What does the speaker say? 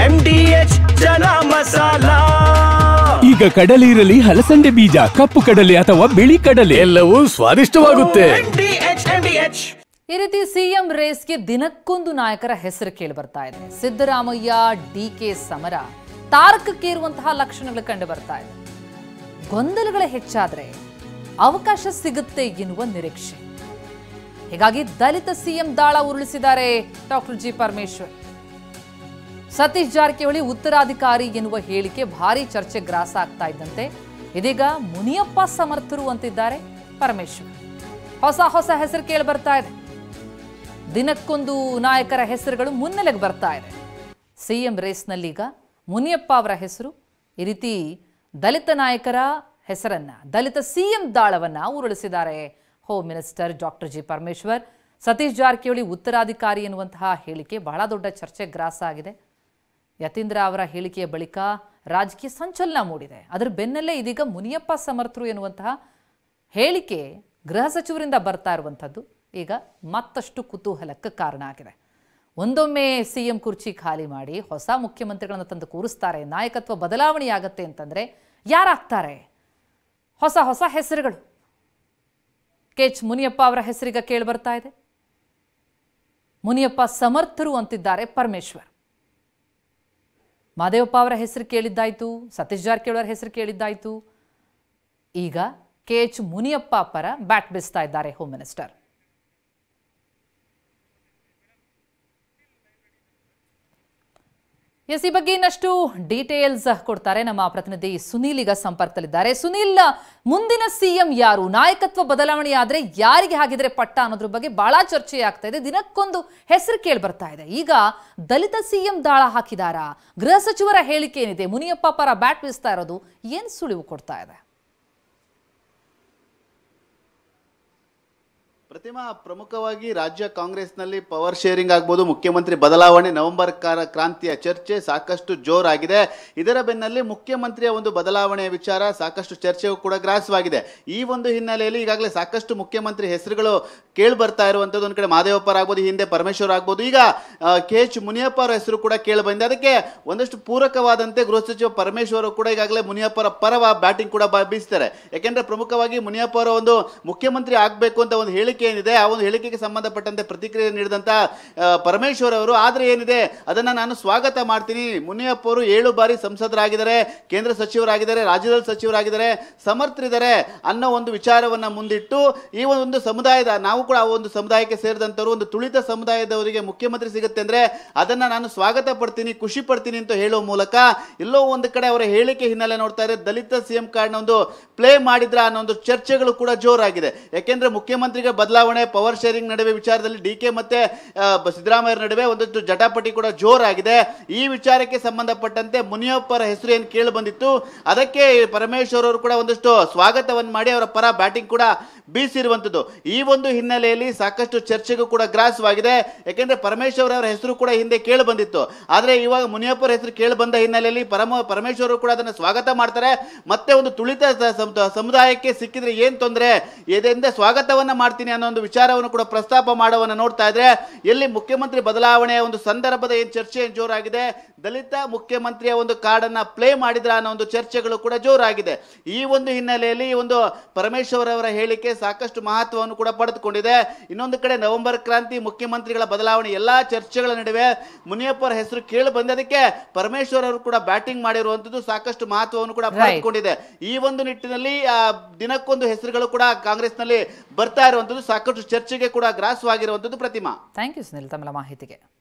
MDH ಜನ ಮಸಾಲಾ. ಈಗ ಕಡಲೆ ಇರಲಿ, ಹಲಸಂದೆ ಬೀಜ, ಕಪ್ಪು ಕಡಲೆ ಅಥವಾ ಬಿಳಿ ಕಡಲೆ, ಎಲ್ಲವೂ ಸ್ವಾದಿಷ್ಟವಾಗುತ್ತೆ. ಈ ರೀತಿ ಸಿಎಂ ರೇಸ್ಗೆ ದಿನಕ್ಕೊಂದು ನಾಯಕರ ಹೆಸರು ಕೇಳಿ ಬರ್ತಾ ಇದೆ. ಸಿದ್ದರಾಮಯ್ಯ ಡಿಕೆ ಸಮರ ತಾರಕಕ್ಕೇರುವಂತಹ ಲಕ್ಷಣಗಳು ಕಂಡು ಬರ್ತಾ ಇದೆ. ಗೊಂದಲಗಳ ಹೆಚ್ಚಾದ್ರೆ ಅವಕಾಶ ಸಿಗುತ್ತೆ ಎನ್ನುವ ನಿರೀಕ್ಷೆ. ಹೀಗಾಗಿ ದಲಿತ ಸಿಎಂ ದಾಳ ಉರುಳಿಸಿದ್ದಾರೆ ಡಾಕ್ಟರ್ ಜಿ ಪರಮೇಶ್ವರ್. ಸತೀಶ್ ಜಾರಕಿಹೊಳಿ ಉತ್ತರಾಧಿಕಾರಿ ಎನ್ನುವ ಹೇಳಿಕೆ ಭಾರಿ ಚರ್ಚೆ ಗ್ರಾಸ ಆಗ್ತಾ ಇದ್ದಂತೆ ಇದೀಗ ಮುನಿಯಪ್ಪ ಸಮರ್ಥರು ಅಂತಿದ್ದಾರೆ ಪರಮೇಶ್ವರ್. ಹೊಸ ಹೆಸರು ಕೇಳಿ ಬರ್ತಾ ಇದೆ. ದಿನಕ್ಕೊಂದು ನಾಯಕರ ಹೆಸರುಗಳು ಮುನ್ನೆಲೆಗೆ ಬರ್ತಾ ಇದೆ. ಸಿಎಂ ರೇಸ್ನಲ್ಲೀಗ ಮುನಿಯಪ್ಪ ಅವರ ಹೆಸರು, ಈ ರೀತಿ ದಲಿತ ನಾಯಕರ ಹೆಸರನ್ನ, ದಲಿತ ಸಿಎಂ ದಾಳವನ್ನ ಉರುಳಿಸಿದ್ದಾರೆ home minister doctor G Parameshwar. Satish Jarkiholi ಉತ್ತರಾಧಿಕಾರಿ ಎನ್ನುವಂತಹ ಹೇಳಿಕೆ ಬಹಳ ದೊಡ್ಡ ಚರ್ಚೆ ಗ್ರಾಸ ಆಗಿದೆ. ಯತೀಂದ್ರ ಅವರ ಹೇಳಿಕೆಯ ಬಳಿಕ ರಾಜಕೀಯ ಸಂಚಲನ ಮೂಡಿದೆ. ಅದರ ಬೆನ್ನಲ್ಲೇ ಇದೀಗ ಮುನಿಯಪ್ಪ ಸಮರ್ಥರು ಎನ್ನುವಂತಹ ಹೇಳಿಕೆ ಗೃಹ ಸಚಿವರಿಂದ ಬರ್ತಾ ಇರುವಂಥದ್ದು ಈಗ ಮತ್ತಷ್ಟು ಕುತೂಹಲಕ್ಕೆ ಕಾರಣ ಆಗಿದೆ. ಒಂದೊಮ್ಮೆ ಸಿಎಂ ಕುರ್ಚಿ ಖಾಲಿ ಮಾಡಿ ಹೊಸ ಮುಖ್ಯಮಂತ್ರಿಗಳನ್ನು ತಂದು ಕೂರಿಸ್ತಾರೆ, ನಾಯಕತ್ವ ಬದಲಾವಣೆಯಾಗತ್ತೆ ಅಂತಂದ್ರೆ ಯಾರಾಗ್ತಾರೆ? ಹೊಸ ಹೆಸರುಗಳು. ಕೆಚ್ ಮುನಿಯಪ್ಪ ಅವರ ಹೆಸರಿಗ ಕೇಳಿ ಬರ್ತಾ ಇದೆ. ಮುನಿಯಪ್ಪ ಸಮರ್ಥರು ಅಂತಿದ್ದಾರೆ ಪರಮೇಶ್ವರ್. ಮಾದೇವಪ್ಪ ಅವರ ಹೆಸರು ಕೇಳಿದ್ದಾಯ್ತು, ಸತೀಶ್ ಜಾರಕಿಹೊಳಿ ಅವರ ಹೆಸರು ಕೇಳಿದ್ದಾಯ್ತು. ಈಗ ಕೆಚ್ ಮುನಿಯಪ್ಪ ಪರ ಬ್ಯಾಟ್ ಬೀಸ್ತಾ ಇದ್ದಾರೆ ಹೋಮ್ ಮಿನಿಸ್ಟರ್. ಎಸ್, ಈ ಬಗ್ಗೆ ಇನ್ನಷ್ಟು ಡೀಟೇಲ್ಸ್ ಕೊಡ್ತಾರೆ ನಮ್ಮ ಪ್ರತಿನಿಧಿ ಸುನೀಲ್. ಈಗ ಸಂಪರ್ಕದಲ್ಲಿದ್ದಾರೆ. ಸುನೀಲ್, ಮುಂದಿನ ಸಿಎಂ ಯಾರು, ನಾಯಕತ್ವ ಬದಲಾವಣೆ ಆದ್ರೆ ಯಾರಿಗೆ ಹಾಗಿದ್ರೆ ಪಟ್ಟ ಅನ್ನೋದ್ರ ಬಗ್ಗೆ ಬಹಳ ಚರ್ಚೆ ಆಗ್ತಾ ಇದೆ. ದಿನಕ್ಕೊಂದು ಹೆಸರು ಕೇಳಿ ಬರ್ತಾ ಇದೆ. ಈಗ ದಲಿತ ಸಿಎಂ ದಾಳ ಹಾಕಿದಾರಾ? ಗೃಹ ಸಚಿವರ ಹೇಳಿಕೆ ಏನಿದೆ? ಮುನಿಯಪ್ಪ ಪರ ಬ್ಯಾಟ್ ಬೀಸ್ತಾ ಇರೋದು ಏನ್ ಸುಳಿವು ಕೊಡ್ತಾ ಇದೆ? ಪ್ರತಿಮಾ, ಪ್ರಮುಖವಾಗಿ ರಾಜ್ಯ ಕಾಂಗ್ರೆಸ್ನಲ್ಲಿ ಪವರ್ ಶೇರಿಂಗ್ ಆಗ್ಬೋದು, ಮುಖ್ಯಮಂತ್ರಿ ಬದಲಾವಣೆ, ನವೆಂಬರ್ ಕ್ರಾಂತಿಯ ಚರ್ಚೆ ಸಾಕಷ್ಟು ಜೋರಾಗಿದೆ. ಇದರ ಬೆನ್ನಲ್ಲಿ ಮುಖ್ಯಮಂತ್ರಿಯ ಒಂದು ಬದಲಾವಣೆಯ ವಿಚಾರ ಸಾಕಷ್ಟು ಚರ್ಚೆಗೂ ಕೂಡ ಗ್ರಾಸವಾಗಿದೆ. ಈ ಒಂದು ಹಿನ್ನೆಲೆಯಲ್ಲಿ ಈಗಾಗಲೇ ಸಾಕಷ್ಟು ಮುಖ್ಯಮಂತ್ರಿ ಹೆಸರುಗಳು ಕೇಳಿ ಬರ್ತಾ ಇರುವಂಥದ್ದು. ಒಂದು ಕಡೆ ಮಾದೇವಪ್ಪರ ಆಗ್ಬೋದು, ಹಿಂದೆ ಪರಮೇಶ್ವರ್ ಆಗ್ಬೋದು, ಈಗ ಕೆಚ್ ಮುನಿಯಪ್ಪ ಅವರ ಹೆಸರು ಕೂಡ ಕೇಳಿ ಬಂದಿದೆ. ಅದಕ್ಕೆ ಒಂದಷ್ಟು ಪೂರಕವಾದಂತೆ ಗೃಹ ಸಚಿವ ಪರಮೇಶ್ವರ್ ಕೂಡ ಈಗಾಗಲೇ ಮುನಿಯಪ್ಪರ ಪರವ ಬ್ಯಾಟಿಂಗ್ ಕೂಡ ಬೀಸ್ತಾರೆ. ಯಾಕೆಂದ್ರೆ ಪ್ರಮುಖವಾಗಿ ಮುನಿಯಪ್ಪ ಅವರ ಒಂದು ಮುಖ್ಯಮಂತ್ರಿ ಆಗಬೇಕು ಅಂತ ಒಂದು ಹೇಳಿಕೆ ಏನಿದೆ, ಆ ಒಂದು ಹೇಳಿಕೆಗೆ ಸಂಬಂಧಪಟ್ಟಂತೆ ಪ್ರತಿಕ್ರಿಯೆ ನೀಡಿದಂತ ಪರಮೇಶ್ವರ್ ಅವರು, ಆದ್ರೆ ಏನಿದೆ ಅದನ್ನ ನಾನು ಸ್ವಾಗತ ಮಾಡ್ತೀನಿ. ಮುನಿಯಪ್ಪ ಅವರು 7 ಬಾರಿ ಸಂಸದರಾಗಿದ್ದಾರೆ, ಕೇಂದ್ರ ಸಚಿವರಾಗಿದ್ದಾರೆ, ರಾಜ್ಯದಲ್ಲಿ ಸಚಿವರಾಗಿದ್ದಾರೆ, ಸಮರ್ಥರಿದ್ದಾರೆ ಅನ್ನೋ ಒಂದು ವಿಚಾರವನ್ನ ಮುಂದಿಟ್ಟು ಈ ಒಂದು ಸಮುದಾಯದ, ನಾವು ಕೂಡ ಆ ಒಂದು ಸಮುದಾಯಕ್ಕೆ ಸೇರಿದಂತವರು, ಒಂದು ತುಳಿತ ಸಮುದಾಯದವರಿಗೆ ಮುಖ್ಯಮಂತ್ರಿ ಸಿಗುತ್ತೆ ಅಂದ್ರೆ ಅದನ್ನ ನಾನು ಸ್ವಾಗತ ಪಡ್ತೀನಿ, ಖುಷಿ ಪಡ್ತೀನಿ ಅಂತ ಹೇಳುವ ಮೂಲಕ ಎಲ್ಲೋ ಒಂದು ಕಡೆ ಅವರ ಹೇಳಿಕೆ ಹಿನ್ನೆಲೆ ನೋಡ್ತಾ ಇದ್ರೆ ದಲಿತ ಸಿಎಂ ಕಾರ್ಡ್ ನ ಒಂದು ಪ್ಲೇ ಮಾಡಿದ್ರ ಅನ್ನೋ ಒಂದು ಚರ್ಚೆಗಳು ಕೂಡ ಜೋರಾಗಿದೆ. ಯಾಕೆಂದ್ರೆ ಮುಖ್ಯಮಂತ್ರಿಗೆ ಬದಲಾವಣೆ, ಪವರ್ ಶೇರಿಂಗ್ ನಡುವೆ ವಿಚಾರದಲ್ಲಿ ಡಿಕೆ ಮತ್ತೆ ಸಿದ್ದರಾಮಯ್ಯ ನಡುವೆ ಒಂದಷ್ಟು ಜಟಾಪಟಿ ಕೂಡ ಜೋರಾಗಿದೆ. ಈ ವಿಚಾರಕ್ಕೆ ಸಂಬಂಧಪಟ್ಟಂತೆ ಮುನಿಯಪ್ಪರ ಹೆಸರು ಏನು ಕೇಳಿ ಬಂದಿತ್ತು, ಅದಕ್ಕೆ ಪರಮೇಶ್ವರ್ ಅವರು ಕೂಡ ಒಂದಷ್ಟು ಸ್ವಾಗತವನ್ನು ಮಾಡಿ ಅವರ ಪರ ಬ್ಯಾಟಿಂಗ್ ಕೂಡ ಬೀಸಿರುವಂಥದ್ದು. ಈ ಒಂದು ಹಿನ್ನೆಲೆಯಲ್ಲಿ ಸಾಕಷ್ಟು ಚರ್ಚೆಗೂ ಕೂಡ ಗ್ರಾಸವಾಗಿದೆ. ಯಾಕೆಂದ್ರೆ ಪರಮೇಶ್ವರ್ ಅವರ ಹೆಸರು ಕೂಡ ಹಿಂದೆ ಕೇಳಿ ಬಂದಿತ್ತು, ಆದ್ರೆ ಇವಾಗ ಮುನಿಯಪ್ಪರ ಹೆಸರು ಕೇಳಿ ಬಂದ ಹಿನ್ನೆಲೆಯಲ್ಲಿ ಪರಮೇಶ್ವರ್ ಕೂಡ ಅದನ್ನು ಸ್ವಾಗತ ಮಾಡ್ತಾರೆ. ಮತ್ತೆ ಒಂದು ತುಳಿತ ಸಮುದಾಯಕ್ಕೆ ಸಿಕ್ಕಿದ್ರೆ ಏನ್ ತೊಂದರೆ, ಇದರಿಂದ ಸ್ವಾಗತವನ್ನ ಮಾಡ್ತೀನಿ ಅನ್ನೋ ಒಂದು ವಿಚಾರವನ್ನು ಕೂಡ ಪ್ರಸ್ತಾಪ ಮಾಡುವನ್ನ ನೋಡ್ತಾ ಇದ್ರೆ, ಎಲ್ಲಿ ಮುಖ್ಯಮಂತ್ರಿ ಬದಲಾವಣೆಯ ಒಂದು ಸಂದರ್ಭದ ಏನ್ ಚರ್ಚೆ ಜೋರಾಗಿದೆ, ದಲಿತ ಮುಖ್ಯಮಂತ್ರಿಯ ಒಂದು ಕಾರ್ಡನ್ನ ಪ್ಲೇ ಮಾಡಿದ್ರ ಅನ್ನೋ ಒಂದು ಚರ್ಚೆಗಳು ಕೂಡ ಜೋರಾಗಿದೆ. ಈ ಒಂದು ಹಿನ್ನೆಲೆಯಲ್ಲಿ ಒಂದು ಪರಮೇಶ್ವರ್ ಅವರ ಹೇಳಿಕೆ ಸಾಕಷ್ಟು ಮಹತ್ವವನ್ನು ಕೂಡ ಪಡೆದುಕೊಂಡಿದೆ. ಇನ್ನೊಂದು ಕಡೆ ನವೆಂಬರ್ ಕ್ರಾಂತಿ, ಮುಖ್ಯಮಂತ್ರಿಗಳ ಬದಲಾವಣೆ ಎಲ್ಲಾ ಚರ್ಚೆಗಳ ನಡುವೆ ಮುನಿಯಪ್ಪರ ಹೆಸರು ಕೇಳಿ ಬಂದದಕ್ಕೆ ಪರಮೇಶ್ವರ್ ಅವರು ಕೂಡ ಬ್ಯಾಟಿಂಗ್ ಮಾಡಿರುವಂತದ್ದು ಸಾಕಷ್ಟು ಮಹತ್ವವನ್ನು ಕೂಡ ಪಡೆದುಕೊಂಡಿದೆ. ಈ ಒಂದು ನಿಟ್ಟಿನಲ್ಲಿ ದಿನಕ್ಕೊಂದು ಹೆಸರುಗಳು ಕೂಡ ಕಾಂಗ್ರೆಸ್ನಲ್ಲಿ ಬರ್ತಾ ಇರುವಂತದ್ದು ಸಾಕಷ್ಟು ಚರ್ಚೆಗೆ ಕೂಡ ಗ್ರಾಸವಾಗಿರುವಂತದ್ದು. ಪ್ರತಿಮಾ, ಥ್ಯಾಂಕ್ ಯು ಸುನಿಲ್ ತಮ್ಮ ಮಾಹಿತಿಗೆ.